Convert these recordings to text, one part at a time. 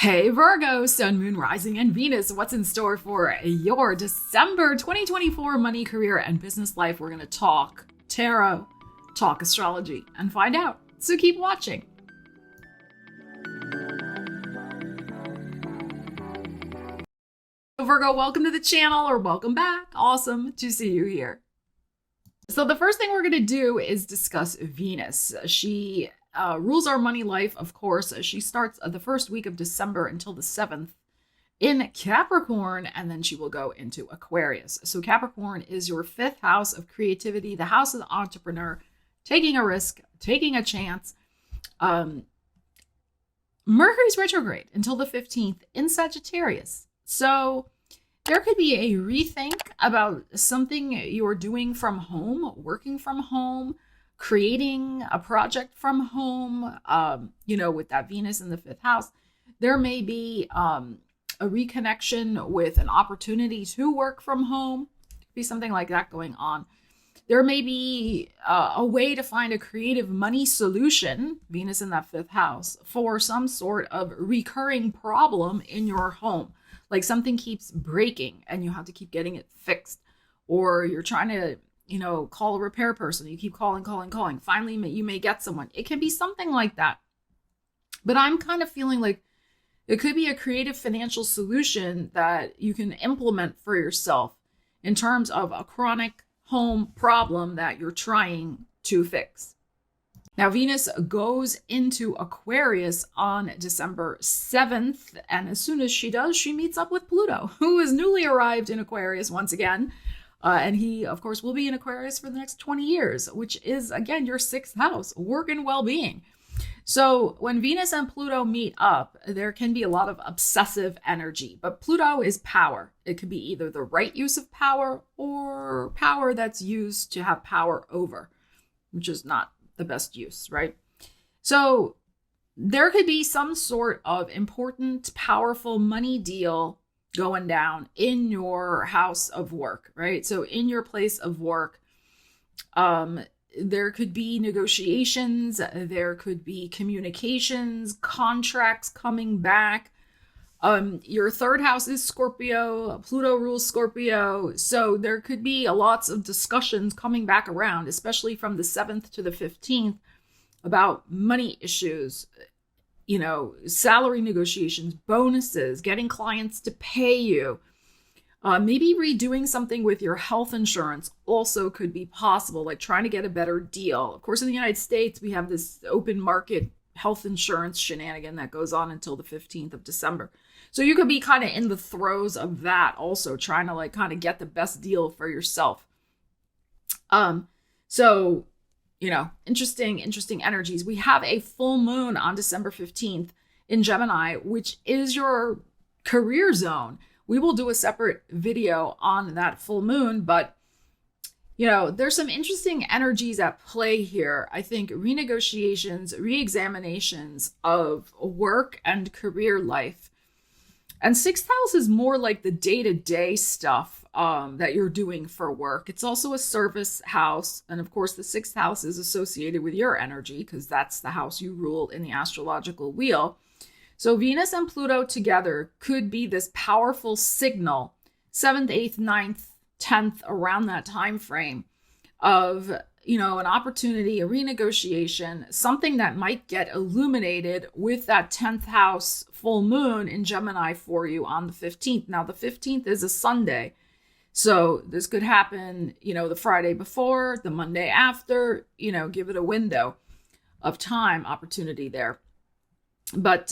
Hey Virgo, Sun, Moon, Rising, and Venus. What's in store for your December 2024 money, career, and business life? We're going to talk tarot, talk astrology, and find out. So keep watching. Virgo, welcome to the channel, or welcome back. Awesome to see you here. So the first thing we're going to do is discuss Venus. She rules our money life, of course. She starts the first week of December until the 7th in Capricorn, and then she will go into Aquarius. So Capricorn is your fifth house of creativity, the house of the entrepreneur, taking a risk, taking a chance. Mercury's retrograde until the 15th in Sagittarius. So there could be a rethink about something you're doing from home, working from home, creating a project from home, with that Venus in the fifth house. There may be a reconnection with an opportunity to work from home. Could be something like that going on. There may be a way to find a creative money solution, Venus in that fifth house, for some sort of recurring problem in your home. Like something keeps breaking and you have to keep getting it fixed, or you're trying to call a repair person. You keep calling. Finally, you may get someone. It can be something like that. But I'm kind of feeling like it could be a creative financial solution that you can implement for yourself in terms of a chronic home problem that you're trying to fix. Now, Venus goes into Aquarius on December 7th. And as soon as she does, she meets up with Pluto, who is newly arrived in Aquarius once again. And he, of course, will be in Aquarius for the next 20 years, which is, again, your sixth house, work and well-being. So when Venus and Pluto meet up, there can be a lot of obsessive energy. But Pluto is power. It could be either the right use of power or power that's used to have power over, which is not the best use, right? So there could be some sort of important, powerful money deal going down in your house of work, right? So in your place of work, there could be negotiations, there could be communications, contracts coming back. Your third house is Scorpio, Pluto rules Scorpio. So there could be lots of discussions coming back around, especially from the 7th to the 15th about money issues, salary negotiations, bonuses, getting clients to pay you. Maybe redoing something with your health insurance also could be possible, like trying to get a better deal. Of course, in the United States, we have this open market health insurance shenanigan that goes on until the 15th of December. So you could be kind of in the throes of that also, trying to kind of get the best deal for yourself. Interesting energies. We have a full moon on December 15th in Gemini, which is your career zone. We will do a separate video on that full moon, but there's some interesting energies at play here. I think renegotiations, reexaminations of work and career life. And sixth house is more like the day-to-day stuff that you're doing for work. It's also a service house. And of course, the sixth house is associated with your energy because that's the house you rule in the astrological wheel. So Venus and Pluto together could be this powerful signal, 7th, 8th, 9th, 10th, around that time frame of, an opportunity, a renegotiation, something that might get illuminated with that 10th house full moon in Gemini for you on the 15th. Now, the 15th is a Sunday. So this could happen, the Friday before, the Monday after, give it a window of time, opportunity there. But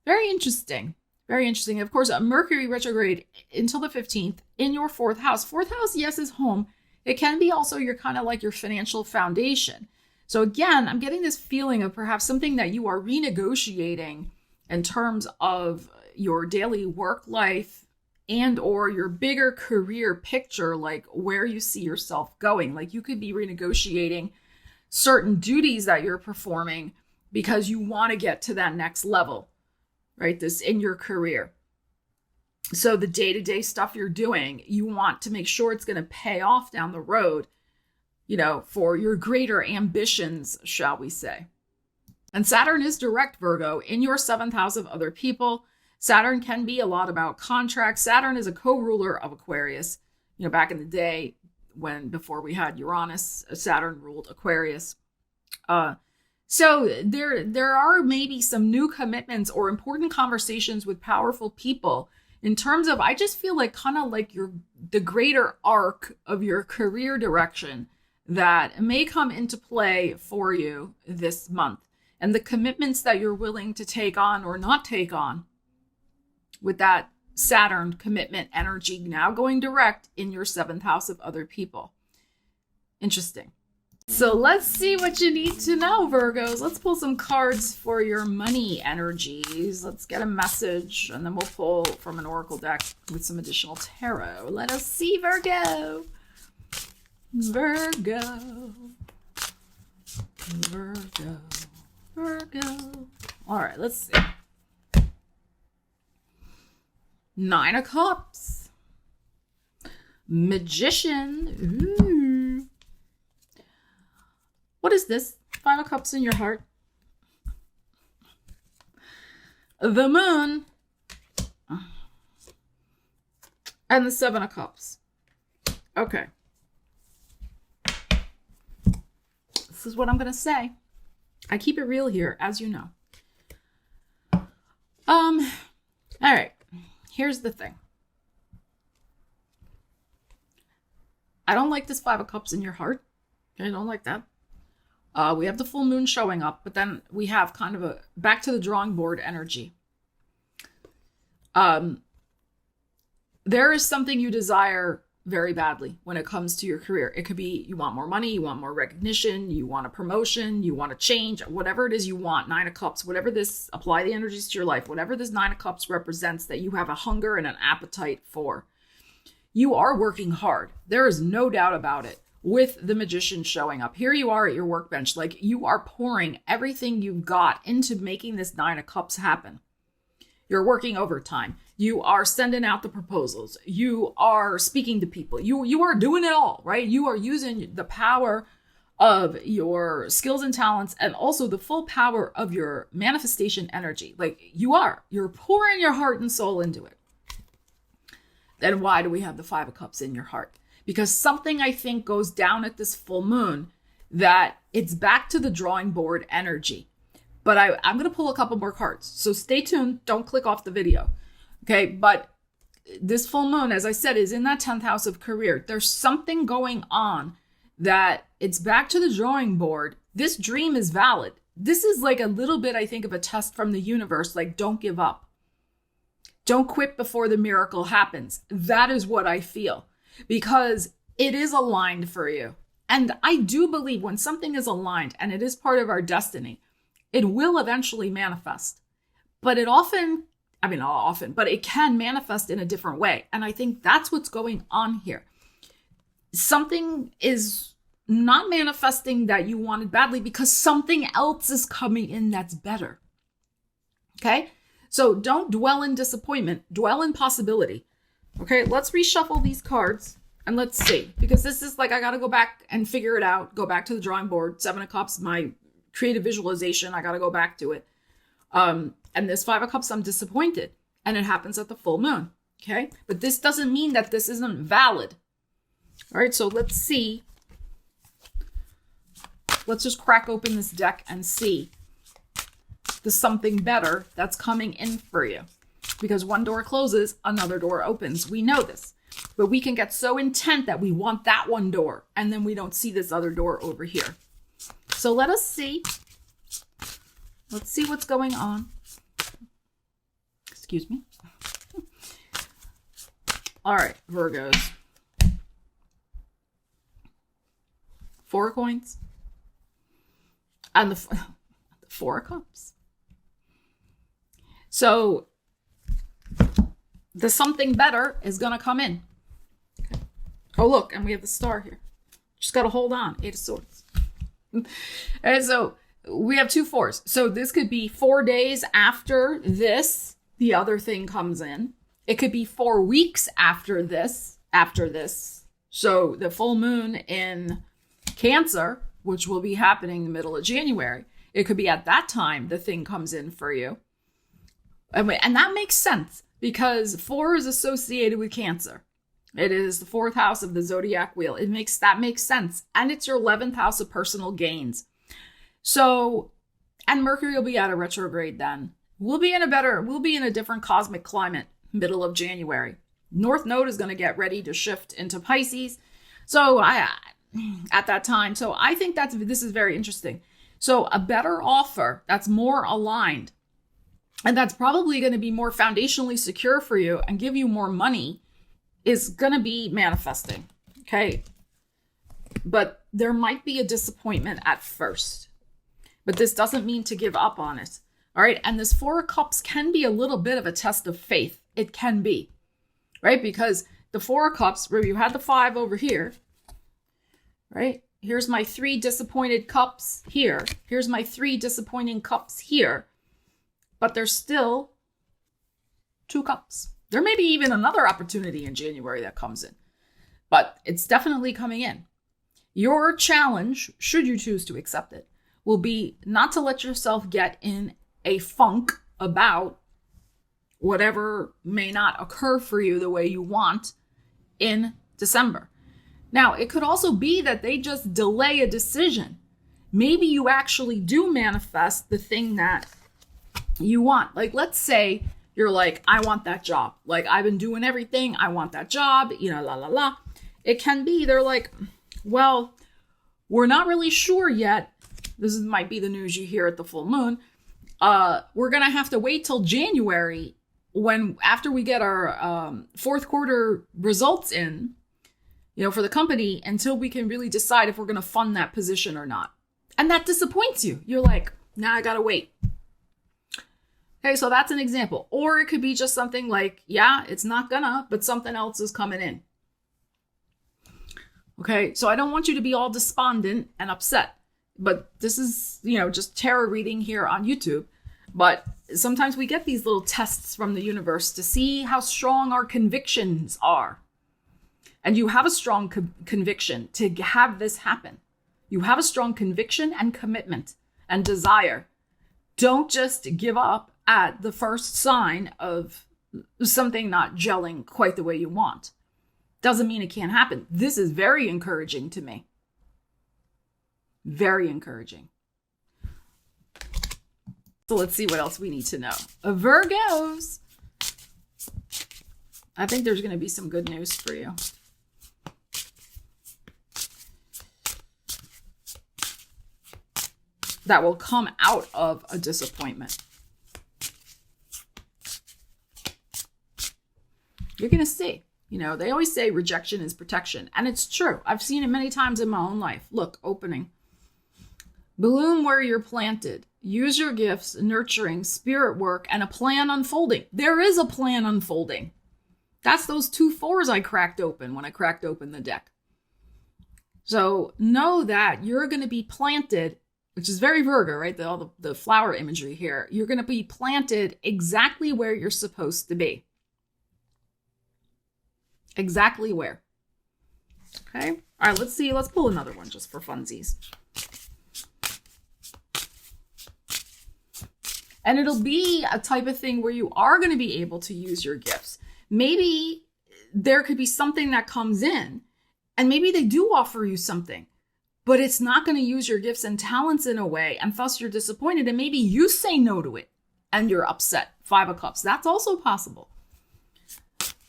very interesting. Very interesting. Of course, Mercury retrograde until the 15th in your fourth house. Fourth house, yes, is home. It can be also your kind of like your financial foundation. So again, I'm getting this feeling of perhaps something that you are renegotiating in terms of your daily work life and or your bigger career picture, like where you see yourself going. Like you could be renegotiating certain duties that you're performing because you want to get to that next level, right? This in your career. So the day-to-day stuff you're doing, you want to make sure it's going to pay off down the road, for your greater ambitions, shall we say. And Saturn is direct, Virgo, in your 7th house of other people. Saturn can be a lot about contracts. Saturn is a co-ruler of Aquarius. You know, back in the day, before we had Uranus, Saturn ruled Aquarius. So there are maybe some new commitments or important conversations with powerful people in terms of, I just feel like kind of like the greater arc of your career direction that may come into play for you this month, and the commitments that you're willing to take on or not take on with that Saturn commitment energy now going direct in your 7th house of other people. Interesting. So let's see what you need to know, Virgos. Let's pull some cards for your money energies. Let's get a message, and then we'll pull from an oracle deck with some additional tarot. Let us see, Virgo. Virgo. Virgo. Virgo. All right, let's see. 9 of Cups. Magician. Ooh. What is this? 5 of Cups in your heart. The Moon. And the 7 of Cups. Okay. This is what I'm going to say. I keep it real here, as you know. All right. Here's the thing. I don't like this 5 of Cups in your heart. I don't like that. We have the full moon showing up, but then we have kind of a back to the drawing board energy. There is something you desire very badly when it comes to your career. It could be you want more money, you want more recognition, you want a promotion, you want to change, whatever it is you want. 9 of Cups, whatever this, apply the energies to your life, whatever this 9 of Cups represents that you have a hunger and an appetite for. You are working hard. There is no doubt about it. With the Magician showing up, here you are at your workbench, like you are pouring everything you've got into making this 9 of Cups happen. You're working overtime. You are sending out the proposals. You are speaking to people. You are doing it all, right? You are using the power of your skills and talents, and also the full power of your manifestation energy. Like you're pouring your heart and soul into it. Then why do we have the 5 of Cups in your heart? Because something, I think, goes down at this full moon, that it's back to the drawing board energy. But I'm going to pull a couple more cards. So stay tuned. Don't click off the video. Okay. But this full moon, as I said, is in that 10th house of career. There's something going on that it's back to the drawing board. This dream is valid. This is like a little bit, I think, of a test from the universe. Like, don't give up. Don't quit before the miracle happens. That is what I feel. Because it is aligned for you. And I do believe when something is aligned and it is part of our destiny, it will eventually manifest. But not often, but it can manifest in a different way. And I think that's what's going on here. Something is not manifesting that you wanted badly because something else is coming in that's better. Okay? So don't dwell in disappointment, dwell in possibility. Okay, let's reshuffle these cards and let's see. Because this is like, I got to go back and figure it out. Go back to the drawing board. 7 of Cups, my creative visualization. I got to go back to it. And this 5 of Cups, I'm disappointed. And it happens at the full moon. Okay, but this doesn't mean that this isn't valid. All right, so let's see. Let's just crack open this deck and see the something better that's coming in for you. Because one door closes, another door opens. We know this. But we can get so intent that we want that one door, and then we don't see this other door over here. So let us see. Let's see what's going on. Excuse me. All right, Virgos. 4 coins. And the 4 of Cups. So the something better is going to come in. Okay. Oh, look, and we have the star here. Just got to hold on. 8 of Swords. And so we have 2 4s. So this could be 4 days after this, the other thing comes in. It could be 4 weeks after this. So the full moon in Cancer, which will be happening in the middle of January, It could be at that time the thing comes in for you. And that makes sense because 4 is associated with Cancer. It is the 4th house of the zodiac wheel. That makes sense. And it's your 11th house of personal gains. So, and Mercury will be out of retrograde then. We'll be in a different cosmic climate middle of January. North Node is going to get ready to shift into Pisces. So at that time. So I think this is very interesting. So a better offer that's more aligned and that's probably going to be more foundationally secure for you and give you more money is going to be manifesting. Okay. But there might be a disappointment at first, but this doesn't mean to give up on it. All right. And this 4 of Cups can be a little bit of a test of faith. It can be, right? Because the 4 of Cups, where you had the 5 over here, right? Here's my 3 disappointed cups here. Here's my 3 disappointing cups here. But there's still 2 cups. There may be even another opportunity in January that comes in. But it's definitely coming in. Your challenge, should you choose to accept it, will be not to let yourself get in a funk about whatever may not occur for you the way you want in December. Now, it could also be that they just delay a decision. Maybe you actually do manifest the thing that you want. Like, let's say you're like, I want that job. Like, I've been doing everything. I want that job, la, la, la. It can be, they're like, well, we're not really sure yet. This might be the news you hear at the full moon. We're going to have to wait till January after we get our 4th quarter results in, for the company, until we can really decide if we're going to fund that position or not. And that disappoints you. You're like, nah, I got to wait. Okay, so that's an example. Or it could be just something like, yeah, it's not gonna, but something else is coming in. Okay, so I don't want you to be all despondent and upset. But this is, just tarot reading here on YouTube. But sometimes we get these little tests from the universe to see how strong our convictions are. And you have a strong conviction to have this happen. You have a strong conviction and commitment and desire. Don't just give up at the first sign of something not gelling quite the way you want. Doesn't mean it can't happen. This is very encouraging to me. Very encouraging. So let's see what else we need to know. Virgos. I think there's going to be some good news for you. That will come out of a disappointment. You're going to see. They always say rejection is protection. And it's true. I've seen it many times in my own life. Look, opening. Bloom where you're planted. Use your gifts, nurturing, spirit work, and a plan unfolding. There is a plan unfolding. That's those 2 4s I cracked open when I cracked open the deck. So know that you're going to be planted, which is very Virgo, right? All the flower imagery here. You're going to be planted exactly where you're supposed to be. Exactly where. Okay. All right, let's see. Let's pull another one just for funsies. And it'll be a type of thing where you are going to be able to use your gifts. Maybe there could be something that comes in and maybe they do offer you something, but it's not going to use your gifts and talents in a way. And thus you're disappointed. And maybe you say no to it and you're upset. 5 of Cups. That's also possible.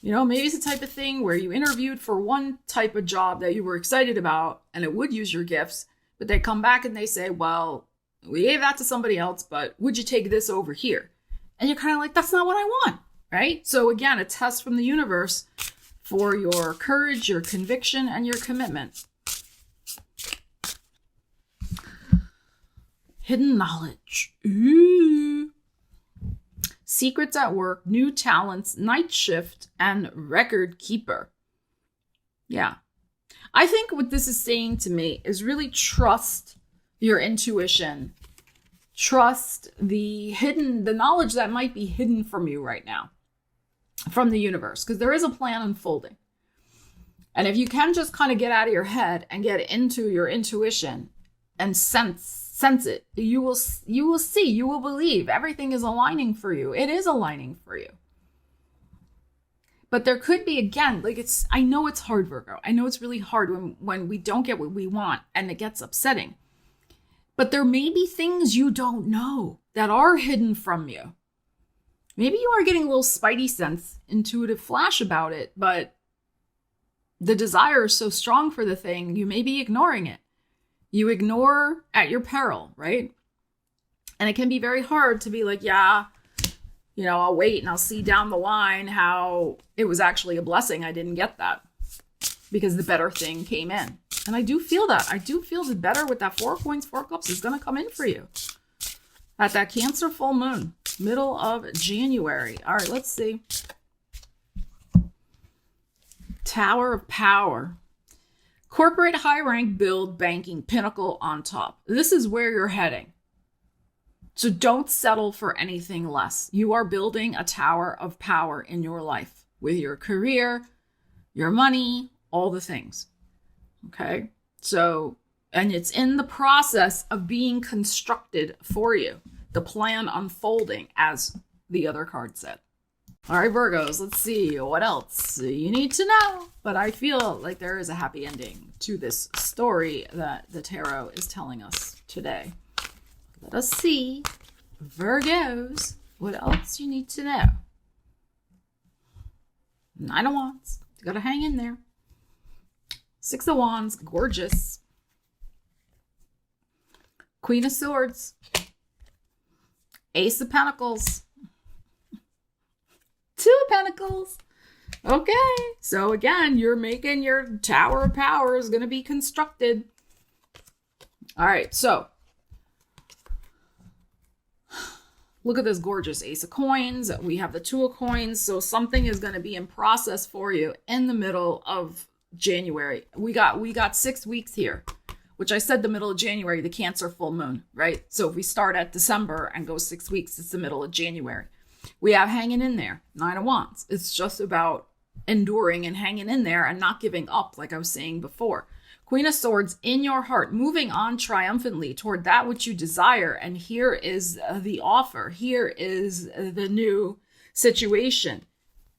Maybe it's the type of thing where you interviewed for one type of job that you were excited about and it would use your gifts, but they come back and they say, well, we gave that to somebody else, but would you take this over here? And you're kind of like, that's not what I want, right? So again, a test from the universe for your courage, your conviction, and your commitment. Hidden knowledge. Ooh. Secrets at work, new talents, night shift, and record keeper. Yeah. I think what this is saying to me is really trust your intuition. Trust the knowledge that might be hidden from you right now, from the universe, because there is a plan unfolding. And if you can just kind of get out of your head and get into your intuition and sense sense it. You will see, you will believe everything is aligning for you. It is aligning for you. But there could be, again, like I know it's hard, Virgo. I know it's really hard when we don't get what we want and it gets upsetting. But there may be things you don't know that are hidden from you. Maybe you are getting a little spidey sense, intuitive flash about it, but the desire is so strong for the thing, you may be ignoring it. You ignore at your peril, right? And it can be very hard to be like, yeah, I'll wait and I'll see down the line how it was actually a blessing. I didn't get that because the better thing came in. And I do feel that. I do feel the better with that 4 coins, 4 cups is going to come in for you. At that Cancer full moon, middle of January. All right, let's see. Tower of Power. Corporate, high rank, build, banking, pinnacle on top. This is where you're heading. So don't settle for anything less. You are building a tower of power in your life with your career, your money, all the things. Okay. So, and it's in the process of being constructed for you. The plan unfolding, as the other card said. All right, Virgos, let's see what else you need to know. But I feel like there is a happy ending to this story that the tarot is telling us today. Let us see, Virgos, what else you need to know. 9 of Wands, you gotta hang in there. 6 of Wands, gorgeous. Queen of Swords. Ace of Pentacles. 2 of Pentacles. Okay, so again, you're making your Tower of Power is going to be constructed. All right, so look at this gorgeous Ace of Coins. We have the 2 of Coins, so something is going to be in process for you in the middle of January. We got 6 weeks here, which I said the middle of January, the Cancer full moon, right? So if we start at December and go 6 weeks, it's the middle of January. We have hanging in there, 9 of Wands. It's just about enduring and hanging in there and not giving up, like I was saying before. Queen of Swords in your heart, moving on triumphantly toward that which you desire. And here is the offer. Here is the new situation.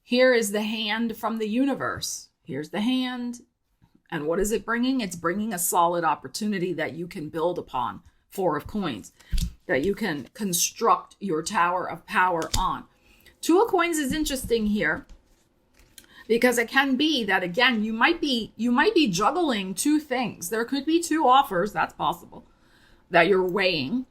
Here is the hand from the universe. Here's the hand. And what is it bringing? It's bringing a solid opportunity that you can build upon. 4 of Coins. That you can construct your Tower of Power on. 2 of Coins is interesting here because it can be that, again, you might be juggling 2 things. There could be 2 offers, that's possible, that you're weighing.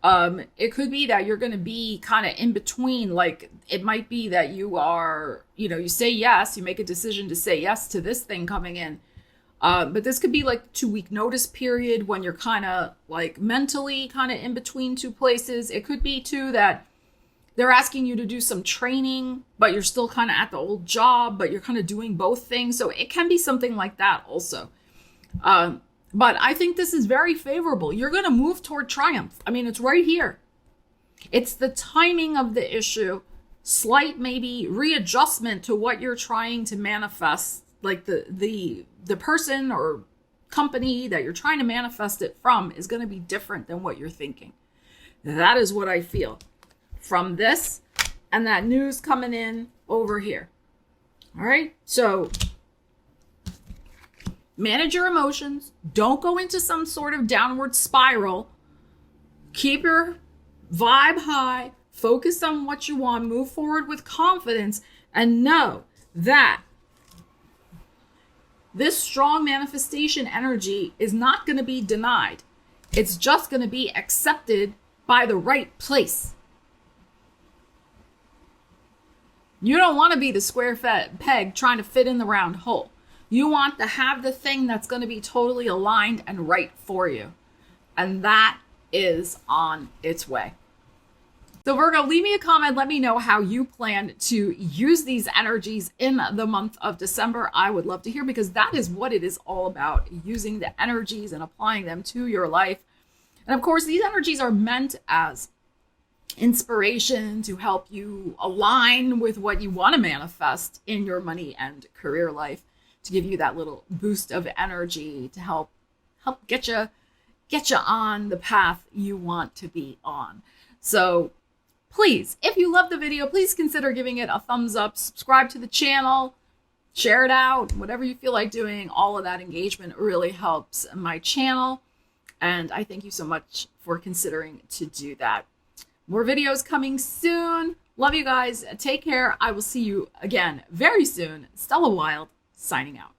It could be that you're going to be kind of in between. Like it might be that you are, you say yes, you make a decision to say yes to this thing coming in. But this could be like 2-week notice period when you're kind of like mentally kind of in between 2 places. It could be too that they're asking you to do some training, but you're still kind of at the old job, but you're kind of doing both things. So it can be something like that also. But I think this is very favorable. You're going to move toward triumph. I mean, it's right here. It's the timing of the issue, slight maybe readjustment to what you're trying to manifest, like the person or company that you're trying to manifest it from is going to be different than what you're thinking. That is what I feel from this and that news coming in over here. All right. So manage your emotions. Don't go into some sort of downward spiral. Keep your vibe high. Focus on what you want. Move forward with confidence and know that this strong manifestation energy is not going to be denied. It's just going to be accepted by the right place. You don't want to be the square peg trying to fit in the round hole. You want to have the thing that's going to be totally aligned and right for you. And that is on its way. So Virgo, leave me a comment. Let me know how you plan to use these energies in the month of December. I would love to hear, because that is what it is all about, using the energies and applying them to your life. And of course, these energies are meant as inspiration to help you align with what you want to manifest in your money and career life, to give you that little boost of energy to help get you get you on the path you want to be on. So please, if you love the video, please consider giving it a thumbs up, subscribe to the channel, share it out, whatever you feel like doing. All of that engagement really helps my channel. And I thank you so much for considering to do that. More videos coming soon. Love you guys. Take care. I will see you again very soon. Stella Wilde, signing out.